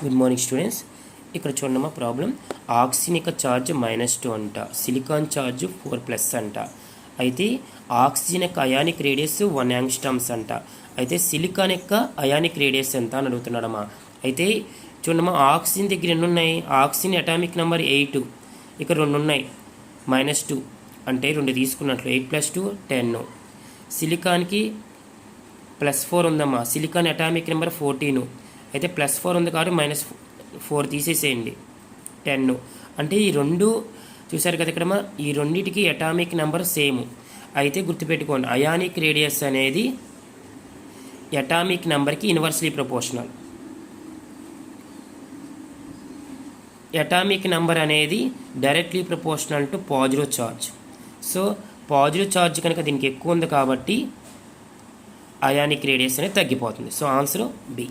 Good morning students. ఇక్కడ చూడమ్మా problem. Oxygen యొక్క ఛార్జ్ -2 అంట, సిలికాన్ ఛార్జ్ 4+ అంట. అయితే ఆక్సిజన్ యొక్క అయానిక్ రేడియస్ 1 యాంగ్స్ట్రామ్స్ అంట. అయితే సిలికాన్ యొక్క అయానిక్ రేడియస్ ఎంత అని అడుగుతున్నాడమ్మా. అయితే చూడమ్మా, ఆక్సిజన్ దగ్గర ఎన్ని ఉన్నాయి? ఆక్సిజన్ అటామిక్ నెంబర్ 8, ఇక్కడ 2 ఉన్నాయి, -2 అంటే 2 తీసుకున్నట్లు, 8 + 2 10. సిలికాన్కి +4 ఉందమ్మా, సిలికాన్ అటామిక్ నెంబర్ 14, అయితే +4 ఉంది కాబట్టి -4 తీసేసేయండి, 10. అంటే ఈ రెండు చూసారు కదా ఇక్కడ, ఈ రెండింటికి అటామిక్ నెంబర్ సేమ్. అయితే గుర్తుపెట్టుకోండి, అయానిక్ రేడియస్ అనేది అటామిక్ నెంబర్కి ఇన్వర్స్లీ ప్రపోర్షనల్. అటామిక్ నెంబర్ అనేది directly proportional to positive charge. So positive charge కనుక దీనికి ఎక్కువ ఉంది కాబట్టి అయానిక్ రేడియస్ అనేది తగ్గిపోతుంది. So answer B.